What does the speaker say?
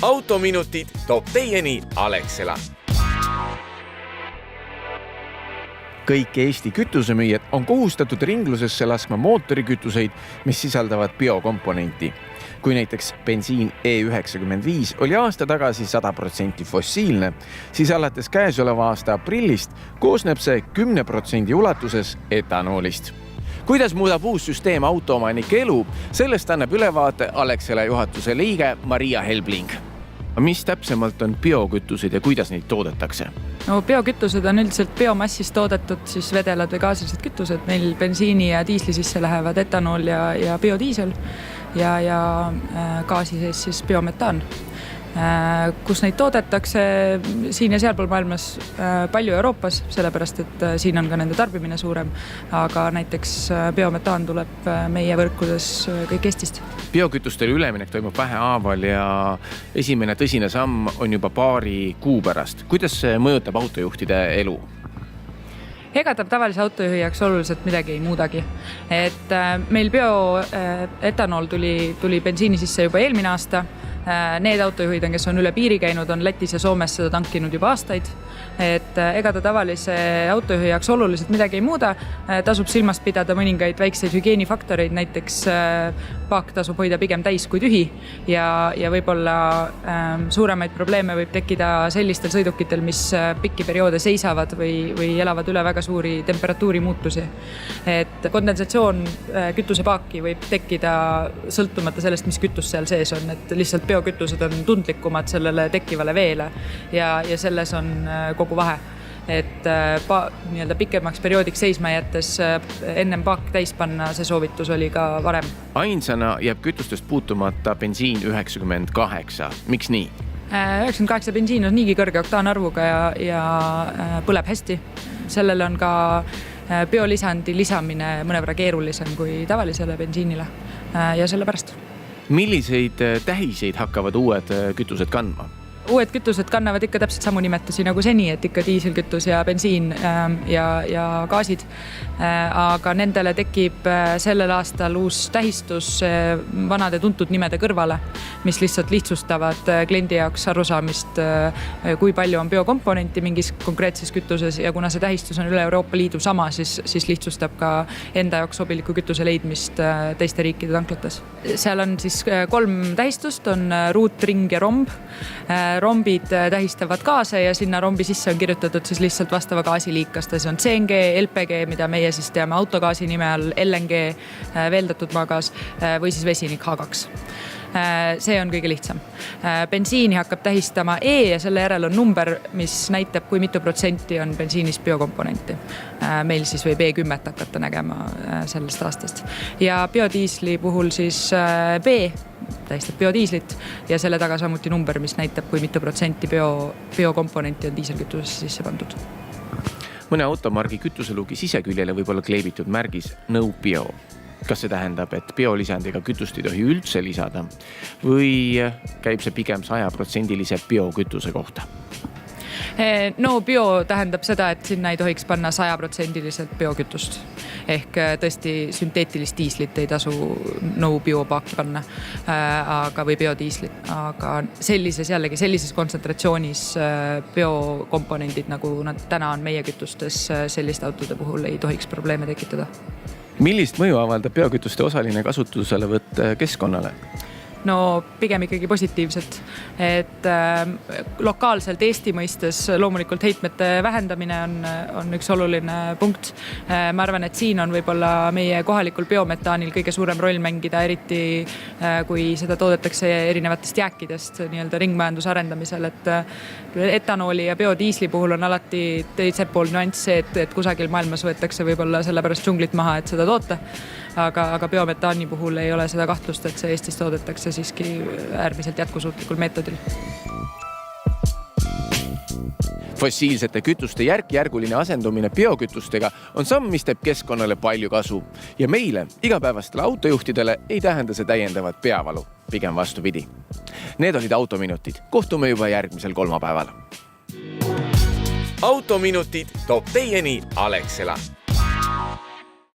autominutid toob teieni Alexela. Kõik Eesti kütusemüüjad on kohustatud ringlusesse laskma mootorikütuseid, mis sisaldavad biokomponenti. Kui näiteks bensiin E95 oli aasta tagasi 100% fossiilne, siis alates käesoleva aasta aprillist koosneb see 10% ulatuses etanoolist. Kuidas muudab uus süsteem autoomanike elu, sellest annab ülevaate Alexela juhatuse liige Maria Helbling. Mis täpsemalt on biokütused ja kuidas neid toodetakse? No, biokütused on üldiselt biomassist toodetud siis vedelad või gaasilised kütused. Meil bensiini ja diisli sisse lähevad etanool ja biodiisel ja gaasi sees siis biometaan. Kus neid toodetakse siin ja sealpool maailmas palju Euroopas, sellepärast et siin on ka nende tarbimine suurem, aga näiteks biometaan tuleb meie võrkudes kõik Eestist. Biokütustele üleminek toimub vähehaaval ja esimene tõsine samm on juba paari kuu pärast. Kuidas see mõjutab autojuhtide elu? Ega ta tavalise autojuhi jaoks oluliselt midagi ei muudagi. Et meil bioetanool tuli bensiini sisse juba eelmine aasta. Need autojuhid, kes on üle piiri käinud, on Lätis ja Soomes seda tankinud juba aastaid. Et ega ta tavalise autojuhi jaoks oluliselt midagi ei muuda. Tasub silmast pidada mõningaid väikseid hügieenifaktoreid, näiteks paak tasub hoida pigem täis kui tühi ja võib-olla suuremaid probleeme võib tekkida sellistel sõidukitel, mis pikki perioode seisavad või elavad üle väga suuri temperatuuri muutusi. Et kondensatsioon kütusepaaki võib tekkida sõltumata sellest, mis kütus seal sees on, et lihtsalt biokütused on tundlikumad sellele tekkivale veele ja selles on kogu vahe. Et nii-öelda pikemaks perioodiks seisma jättes ennem paak täis panna, see soovitus oli ka varem. Ainsana jääb kütustest puutumata bensiin 98. Miks nii? 98 bensiin on niigi kõrge oktaanarvuga ja põleb hästi. Sellel on ka biolisandi lisamine mõnevõrra keerulisem kui tavalisele bensiinile ja sellepärast. Milliseid tähiseid hakkavad uued kütused kandma? Uued kütused kannavad ikka täpselt samu nimetusi nagu seni, et ikka diiselkütus ja bensiin ja gaasid. Aga nendele tekib sellel aastal uus tähistus vanade tuntud nimede kõrvale, mis lihtsalt lihtsustavad kliendi jaoks arusaamist, kui palju on biokomponenti mingis konkreetses kütuses ja kuna see tähistus on üle Euroopa Liidu sama, siis lihtsustab ka enda jaoks sobiliku kütuse leidmist teiste riikide tanklates. Seal on siis 3 tähistust, on ruut, ring ja romb. Rombid tähistavad gaase ja sinna rombi sisse on kirjutatud siis lihtsalt vastava gaasiliikasta. See on CNG, LPG, mida meie siis teame autogaasi nime all, LNG, veeldatud maagaas või siis vesinik H2. See on kõige lihtsam. Bensiini hakkab tähistama E ja selle järel on number, mis näitab, kui mitu protsenti on bensiinis biokomponenti. Meil siis võib E10 hakata nägema sellest aastast. Ja biodiisli puhul siis B tähistab biodiislit ja selle taga samuti number, mis näitab, kui mitu protsenti biokomponenti on diiselkütusesse sisse pandud. Mõne automargi kütuseluugi siseküljele võib olla kleebitud märgis No Bio. Kas see tähendab, et biolisandiga kütust ei tohi üldse lisada või käib see pigem 100% biokütuse kohta? No bio tähendab seda, et sinna ei tohiks panna 100% biokütust. Ehk tõesti sünteetilist diislit ei tasu no bio paaki panna või biodiislit. Aga sellises kontsentratsioonis biokomponendid, nagu nad täna on meie kütustes, selliste autode puhul ei tohiks probleeme tekitada. Millist mõju avaldab biokütuste osaline kasutuselevõtt keskkonnale? No pigem ikkagi positiivselt, et lokaalselt Eesti mõistes loomulikult heitmete vähendamine on üks oluline punkt. Ma arvan, et siin on võib-olla meie kohalikul biometaanil kõige suurem roll mängida, eriti kui seda toodetakse erinevatest jääkidest nii-öelda ringmajanduse arendamisel, et etanooli ja biodiisli puhul on alati teisel pool nüanss see, et kusagil maailmas võetakse võib-olla sellepärast džunglit maha, et seda toota. Aga biometaani puhul ei ole seda kahtlust, et see Eestis toodetakse siiski äärmiselt jätkusuutlikul meetodil. Fossiilsete kütuste järk-järguline asendumine biokütustega on samm, mis teeb keskkonnale palju kasu. Ja meile, igapäevastele autojuhtidele, ei tähenda see täiendavat peavalu, pigem vastupidi. Need olid autominutid. Kohtume juba järgmisel kolmapäeval. Autominutid toob teieni Alexela.